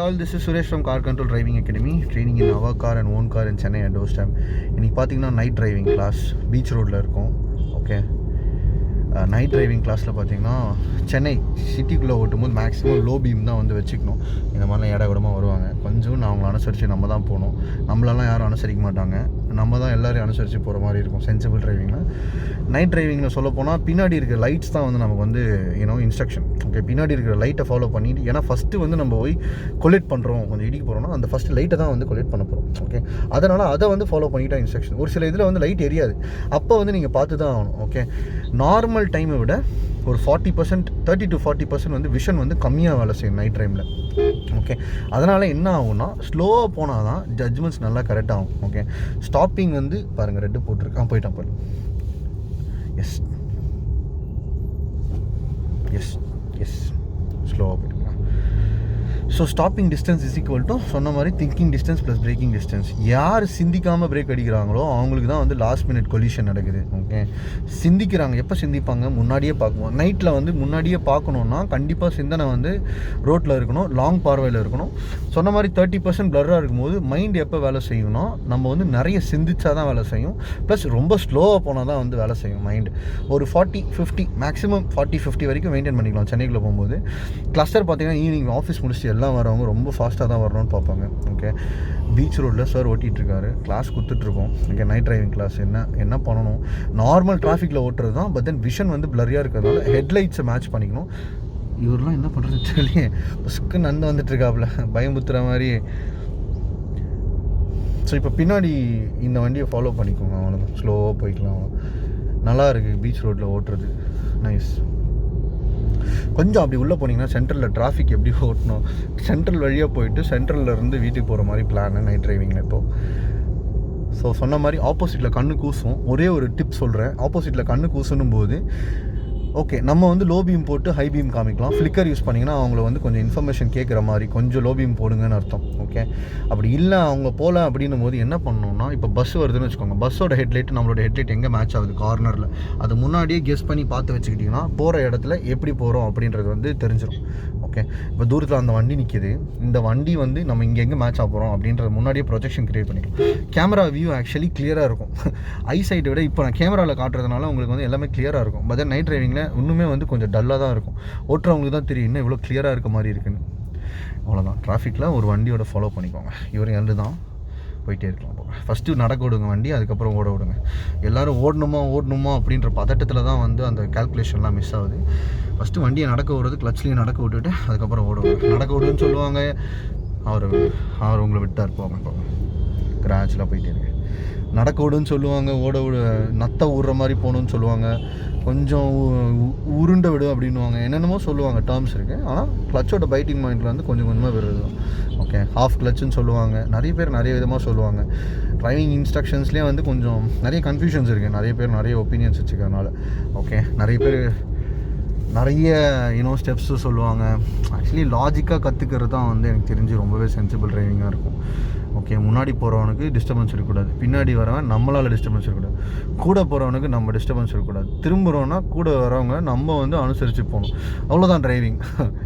all, this is Suresh from CarControl Driving Academy, training in our car and own car in Chennai at doorstep. இன்னைக்கு பார்த்தீங்கன்னா night driving class beach ரோட்டில் இருக்கும். Okay, night driving கிளாஸில் பார்த்தீங்கன்னா சென்னை சிட்டிக்குள்ளே ஓட்டும்போது maximum low beam தான் வந்து வச்சுக்கணும். இந்த மாதிரிலாம் ஏடா கூடமாக வருவாங்க. கொஞ்சம் நான் அவங்கள அனுசரித்து நம்ம தான் போகணும். நம்மளெல்லாம் யாரும் அனுசரிக்க மாட்டாங்க. நம்ம தான் எல்லோரையும் அனுசரித்து போகிற மாதிரி இருக்கும் சென்சிபிள் டிரைவிங்கில். நைட் டிரைவிங்கில் சொல்ல போனால் பின்னாடி இருக்கிற லைட்ஸ் தான் வந்து நமக்கு வந்து இன்ஸ்ட்ரக்ஷன். ஓகே, பின்னாடி இருக்கிற லைட்டை ஃபாலோ பண்ணிட்டு, ஏன்னா ஃபஸ்ட்டு வந்து நம்ம போய் கொலேட் பண்ணுறோம், கொஞ்சம் இடிக்க போகிறோம்னா அந்த ஃபஸ்ட்டு லைட்டை தான் வந்து கொலேட் பண்ண போகிறோம். ஓகே, அதனால் அதை வந்து ஃபாலோ பண்ணிட்டா இன்ஸ்ட்ரக்ஷன். ஒரு சில இதில் வந்து லைட் எரியாது, அப்போ வந்து நீங்கள் பார்த்து தான் ஆகணும். ஓகே, நார்மல் டைமை விட ஒரு 40%, 30 to 40% வந்து விஷன் வந்து கம்மியாக வேலை செய்யும் நைட் டைமில். ஓகே, அதனால் என்ன ஆகும்னா ஸ்லோவாக போனால் தான் ஜட்ஜ்மெண்ட்ஸ் நல்லா கரெக்டாக ஆகும். ஓகே, ஸ்டாப்பிங் வந்து பாருங்கள், ரெட்டு போட்டிருக்கேன், போயிட்டான் பாருங்க. எஸ் எஸ் எஸ் ஸ்லோவாக போயிட்டுருக்கேன். So stopping distance is equal to சொன்ன மாதிரி thinking distance plus braking distance. யார் சிந்திக்காமல் பிரேக் அடிக்கிறாங்களோ அவங்களுக்கு தான் வந்து லாஸ்ட் மினிட் கொலிஷன் நடக்குது. ஓகே, சிந்திக்கிறாங்க, எப்போ சிந்திப்பாங்க? முன்னாடியே பார்க்கணும். நைட்டில் வந்து முன்னாடியே பார்க்கணுன்னா கண்டிப்பாக சிந்தனை வந்து ரோட்டில் இருக்கணும், லாங் பார்வையில் இருக்கணும். சொன்ன மாதிரி 30% பிளர்ராக இருக்கும்போது மைண்ட் எப்போ வேலை செய்யணும்னா நம்ம வந்து நிறைய சிந்திச்சா தான் வேலை செய்யும். ப்ளஸ் ரொம்ப ஸ்லோவாக போனால் தான் வந்து வேலை செய்யும் மைண்டு. ஒரு 40-50 மேக்ஸிமம் 40-50 வரைக்கும் மெயின்டைன் பண்ணிக்கலாம். சென்னைக்குள்ளே போகும்போது கிளஸ்டர் பார்த்தீங்கன்னா ஈவினிங் ஆஃபீஸ் முடிச்சுட்டு எல்லாம் வரவங்க ரொம்ப ஃபாஸ்ட்டாக தான் வரணும்னு பார்ப்பாங்க. ஓகே, பீச் ரோட்டில் சார் ஓட்டிகிட்ருக்காரு, கிளாஸ் கொடுத்துட்ருக்கோம். ஓகே, நைட் டிரைவிங் கிளாஸ் என்ன பண்ணணும்? நார்மல் டிராஃபிக்கில் ஓட்டுறது தான், பட் தென் விஷன் வந்து பிளரியாக இருக்கிறதுனால ஹெட்லைட்ஸை மேட்ச் பண்ணிக்கணும். இவரெலாம் என்ன பண்ணுறது தெரியல, புஸ்க்கு நந்து வந்துட்டுருக்காப்புல பயமுத்துற மாதிரி. ஸோ இப்போ பின்னாடி இந்த வண்டியை ஃபாலோ பண்ணிக்கோங்க, அவ்வளோதான். ஸ்லோவாக போய்க்கலாம், நல்லா இருக்குது பீச் ரோட்டில் ஓட்டுறது, நைஸ். கொஞ்சம் அப்படி உள்ளே போனீங்கன்னா சென்ட்ரலில் டிராஃபிக் எப்படி ஓட்டணும், சென்ட்ரல் வழியாக போயிட்டு சென்ட்ரலில் இருந்து வீட்டுக்கு போகிற மாதிரி பிளான் நைட் டிரைவிங்கில் இப்போது. ஸோ சொன்ன மாதிரி ஆப்போசிட்டில் கண்ணு கூசும். ஒரே ஒரு டிப் சொல்கிறேன், ஆப்போசிட்டில் கண்ணு கூசணும் போது ஓகே நம்ம வந்து லோ பீம் போட்டு ஹை பீம் காமிக்கலாம். ஃப்ளிக்கர் யூஸ் பண்ணிங்கன்னா அவங்கள வந்து கொஞ்சம் இன்ஃபர்மேஷன் கேட்குற மாதிரி கொஞ்சம் லோ பீம் போடுங்கன்னு அர்த்தம். ஓகே, அப்படி இல்லை அவங்க போகல அப்படின்னும் போது என்ன பண்ணணும்னா, இப்போ பஸ் வருதுன்னு வச்சுக்கோங்க, பஸ்ஸோட ஹெட்லைட் நம்மளோட ஹெட்லைட் எங்கே மேட்ச் ஆகுது கார்னரில், அது முன்னாடியே கெஸ் பண்ணி பார்த்து வச்சுக்கிட்டிங்கன்னா போகிற இடத்துல எப்படி போகிறோம் அப்படின்றது வந்து தெரிஞ்சிடும். ஓகே, இப்போ தூரத்தில் அந்த வண்டி நிற்கிது, இந்த வண்டி வந்து நம்ம இங்கே எங்கே மேட்ச் ஆக போகிறோம் அப்படின்றது முன்னாடியே ப்ரொஜெக்ஷன் க்ரியேட் பண்ணிக்கலாம். கேமரா வியூ ஆக்சுவலி கிளியராக இருக்கும். ஐ சைட்டை விட இப்போ நான் கேமராவில் காட்டுறதுனால உங்களுக்கு வந்து எல்லாமே கிளியராக இருக்கும். பட் நைட் டிரைவிங்கில் இன்னுமே வந்து கொஞ்சம் டல்லாக தான் இருக்கும். ஓட்டுறவங்களுக்கு தான் தெரியும் இன்னும் இவ்வளோ கிளியராக இருக்க மாதிரி இருக்குன்னு. அவ்வளோதான், டிராஃபிக்கில் ஒரு வண்டியோட ஃபாலோ பண்ணிக்கோங்க. இவர் எண்டு தான் போயிட்டே இருக்கலாம். ஃபஸ்ட்டு நடக்க விடுங்க வண்டி, அதுக்கப்புறம் ஓட விடுங்க. எல்லோரும் ஓடணுமா அப்படின்ற பதட்டத்தில் தான் வந்து அந்த கால்குலேஷன்லாம் மிஸ் ஆகுது. ஃபஸ்ட்டு வண்டியை நடக்க விடுறது, கிளச்லேயும் நடக்க விட்டுட்டு அதுக்கப்புறம் ஓடுவாங்க. நடக்க விடுன்னு சொல்லுவாங்க, அவர் உங்களை விட்டார் போங்க கிராச்சில் போயிட்டே இருக்கு. நடக்க விடுன்னு சொல்லுவாங்க, ஓட விடு நத்தை ஊடுற மாதிரி போகணுன்னு சொல்லுவாங்க, கொஞ்சம் உருண்டை விடு அப்படின்வாங்க, என்னென்னமோ சொல்லுவாங்க, டேர்ம்ஸ் இருக்குது. ஆனால் கிளச்சோட பைட்டிங் பாயிண்டில் வந்து கொஞ்சம் கொஞ்சமாக வருது. ஓகே, ஹாஃப் கிளச்சுன்னு சொல்லுவாங்க, நிறைய பேர் நிறைய விதமாக சொல்லுவாங்க. டிரைவிங் இன்ஸ்ட்ரக்ஷன்ஸ்லேயே வந்து கொஞ்சம் நிறைய கன்ஃபியூஷன்ஸ் இருக்குது, நிறைய பேர் நிறைய ஒப்பீனியன்ஸ் வச்சுக்கிறதுனால. ஓகே, நிறைய பேர் நிறைய ஸ்டெப்ஸு சொல்லுவாங்க. ஆக்சுவலி லாஜிக்காக கற்றுக்கிறது தான் வந்து எனக்கு தெரிஞ்சு ரொம்பவே சென்சிபிள் டிரைவிங்காக இருக்கும். ஓகே, முன்னாடி போகிறவனுக்கு டிஸ்டர்பன்ஸ் இருக்கக்கூடாது, பின்னாடி வரவன் நம்மளால் டிஸ்டர்பன்ஸ் இருக்கக்கூடாது, கூட போகிறவனுக்கு நம்ம டிஸ்டர்பன்ஸ் இருக்கக்கூடாது, திரும்புகிறோன்னா கூட வரவங்க நம்ம வந்து அனுசரித்து போகணும். அவ்வளோதான் டிரைவிங்.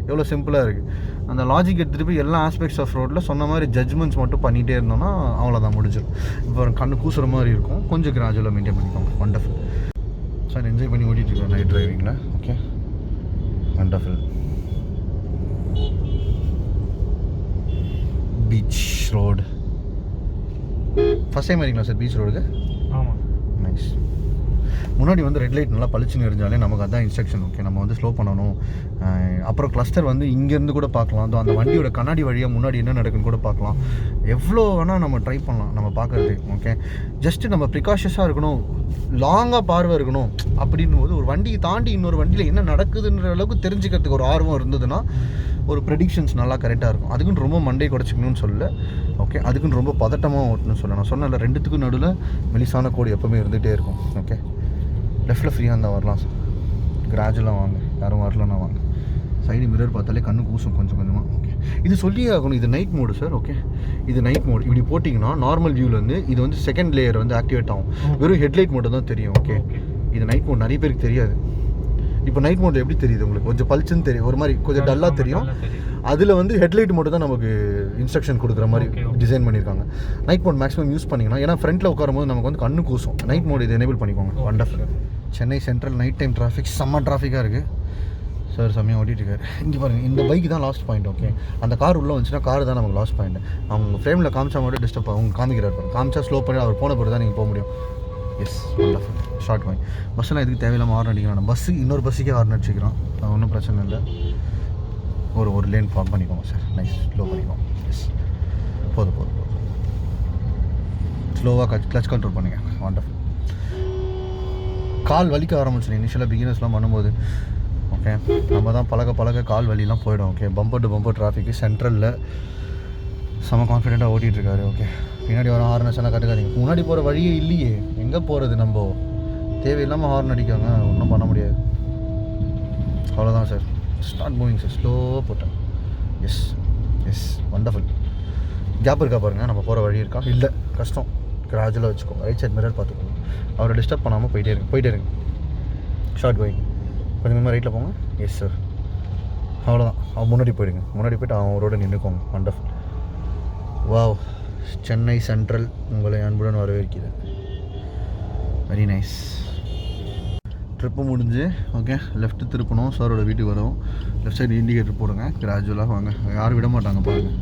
எவ்வளோ சிம்பிளாக இருக்குது. அந்த லாஜிக் எடுத்துகிட்டு போய் எல்லா ஆஸ்பெக்ட்ஸ் ஆஃப் ரோட்டில் சொன்ன மாதிரி ஜட்ஜ்மெண்ட்ஸ் மட்டும் பண்ணிகிட்டே இருந்தோம்னா அவ்வளோதான், முடிஞ்சிடும். இப்போ கண்ணு கூசுகிற மாதிரி இருக்கும், கொஞ்சம் கிராஜுவலாக மெயின்டைன் பண்ணிக்கோங்க. வண்டர்ஃபுல் சார், என்ஜாய் பண்ணி ஓட்டிகிட்டு இருக்கோம் நைட் டிரைவிங்கில். Okay, wonderful. Beach road first time வரீங்களா சார் பீச் ரோடுக்கு? ஆமாம், நைஸ். முன்னாடி வந்து ரெட் லைட் நல்லா பளிச்சுன்னு எரிஞ்சாலே நமக்கு அதான் இன்ஸ்ட்ரக்ஷன். ஓகே, நம்ம வந்து ஸ்லோ பண்ணணும். அப்புறம் கிளஸ்டர் வந்து இங்கேருந்து கூட பார்க்கலாம், அந்த வண்டியோட கண்ணாடி வழியாக முன்னாடி என்ன நடக்குன்னு கூட பார்க்கலாம். எவ்வளோ வேணால் நம்ம ட்ரை பண்ணலாம் நம்ம பார்க்குறது. ஓகே, ஜஸ்ட்டு நம்ம ப்ரிகாஷஸாக இருக்கணும், லாங்காக பார்வை இருக்கணும். அப்படின்னும் போது ஒரு வண்டியை தாண்டி இன்னொரு வண்டியில் என்ன நடக்குதுன்ற அளவுக்கு தெரிஞ்சுக்கிறதுக்கு ஒரு ஆர்வம் இருந்ததுன்னா ஒரு ப்ரெடிக்ஷன்ஸ் நல்லா கரெக்டாக இருக்கும். அதுக்குன்னு ரொம்ப மண்டை குறைச்சிக்கணும்னு சொல்லல. ஓகே, அதுக்குன்னு ரொம்ப பதட்டமாக ஓட்டணும்னு சொல்ல. நான் சொன்னல, ரெண்டுத்துக்கும் நடுவில் மெலிசான கோடு எப்போவுமே இருந்துகிட்டே இருக்கும். ஓகே, லெஃப்ட்டில் ஃப்ரீயாக இருந்தால் வரலாம் சார், கிராஜுவலாக வாங்க, யாரும் வரலன்னா வாங்க. சைடு மிரர் பார்த்தாலே கண்ணு கூசும் கொஞ்சம் கொஞ்சமாக. ஓகே, இது சொல்லியே ஆகணும், இது நைட் மோடு சார். ஓகே, இது நைட் மோடு. இப்படி போட்டிங்கன்னா நார்மல் வியூவில் வந்து இது வந்து செகண்ட் லேயர் வந்து ஆக்டிவேட் ஆகும், வெறும் ஹெட்லைட் மட்டும் தான் தெரியும். ஓகே, இது நைட் மோட் நிறைய பேருக்கு தெரியாது. இப்போ நைட் மோட் எப்படி தெரியுது உங்களுக்கு? கொஞ்சம் பளிச்சுன்னு தெரியும், ஒரு மாதிரி கொஞ்சம் டல்லாக தெரியும். அதில் வந்து ஹெட்லைட் மட்டும் தான் நமக்கு இன்ஸ்ட்ரக்ஷன் கொடுக்குற மாதிரி டிசைன் பண்ணியிருக்காங்க. நைட் மோட் மேக்ஸிமம் யூஸ் பண்ணிங்கன்னா, ஏன்னா ஃப்ரண்ட்டில் உட்காரும்போது நமக்கு வந்து கண்ணு கூசும். நைட் மோட் இது எனேபிள் பண்ணிக்கோங்க. Wonderful. Chennai central night time traffic செம்ம டிராஃபிக்காக இருக்குது. சார் செம்மையாக ஓட்டிகிட்ருக்காரு. இங்கே பாருங்கள், இந்த பைக் தான் லாஸ்ட் பாயிண்ட். ஓகே, அந்த கார் உள்ளே வந்துச்சுன்னா கார் தான் நமக்கு லாஸ்ட் பாயிண்ட். அவங்க ஃப்ரேமில் காமிச்சா மட்டும் டிஸ்டர்ப் ஆகும். அவங்க காமிக்கிறார் பாருங்க, காமிச்சா ஸ்லோ பண்ணி அவர் போன பிறகு தான் நீங்கள் போக முடியும். Yes, wonderful. Short point. பஸ்ஸெல்லாம் எதுக்கு தேவையில்லாமல் ஹார்ன் அடிக்கிறான். பஸ்ஸு இன்னொரு பஸ்ஸுக்கே ஹார்ன் அடிச்சிக்கிறான். ஒன்றும் பிரச்சனை இல்லை. ஒரு லேன் ஃபார்ம் பண்ணிக்கோங்க சார். நைஸ், ஸ்லோ பண்ணிக்கோங்க. எஸ், போதும். ஸ்லோவாக கிளச் கண்ட்ரோல் பண்ணுங்க. வண்டர்ஃபுல். கால் வலிக்க ஆரம்பிச்சிடும் இனிஷியலாக பிகினர்ஸ்லாம் பண்ணும்போது. ஓகே, நம்ம தான் பழக கால் வலிலாம் போயிடும். ஓகே, பம்பர் டு பம்பர் டிராஃபிக்கு சென்ட்ரலில் செம்ம கான்ஃபிடெண்ட்டாக ஓட்டிகிட்ருக்காரு. ஓகே, பின்னாடி வர ஹார்னஸ் எல்லாம் கட்டுக்காதீங்க. முன்னாடி போகிற வழியே இல்லையே, எங்கே போகிறது? நம்ம தேவையில்லாமல் ஹார்ன் அடிக்காங்க, ஒன்றும் பண்ண முடியாது. அவ்வளோதான் சார். Start moving sir. ஸ்லோவாக போட்டேன். S, wonderful. கேப் இருக்கா பாருங்கள், நம்ம போகிற வழி இருக்கா? இல்லை, கஷ்டம். கிராஜுவலாக வச்சுக்கோங்க. ரைட் சைட் மிரர் பார்த்துக்கோங்க. அவரை டிஸ்டர்ப் பண்ணாமல் போயிட்டே இருங்க. Short going. கொஞ்சம் ரைட்டில் போங்க. எஸ் சார், அவ்வளோதான். அவன் முன்னாடி போயிட்டு அவரோட நின்றுக்கோங்க. வண்டர்ஃபுல். வாவ், சென்னை சென்ட்ரல் உங்களை அன்புடன் வரவேற்கிறேன். Very nice. ட்ரிப்பு முடிஞ்சு ஓகே, லெஃப்ட்டு திருப்பணும். சாரோட வீட்டுக்கு வரும். லெஃப்ட் சைடு இண்டிகேட்டர் போடுங்க. கிராஜுவலாக வாங்க, யாரும் விட மாட்டாங்க பாருங்கள்.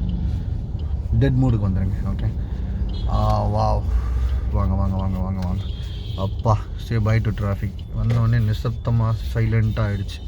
டெட் மூடுக்கு வந்துடுங்க. ஓகே, வாவ், வாங்க. அப்பா, சே பை டு டிராஃபிக். வந்தோடனே நிசப்தமாக சைலண்ட்டாக ஆகிடுச்சு.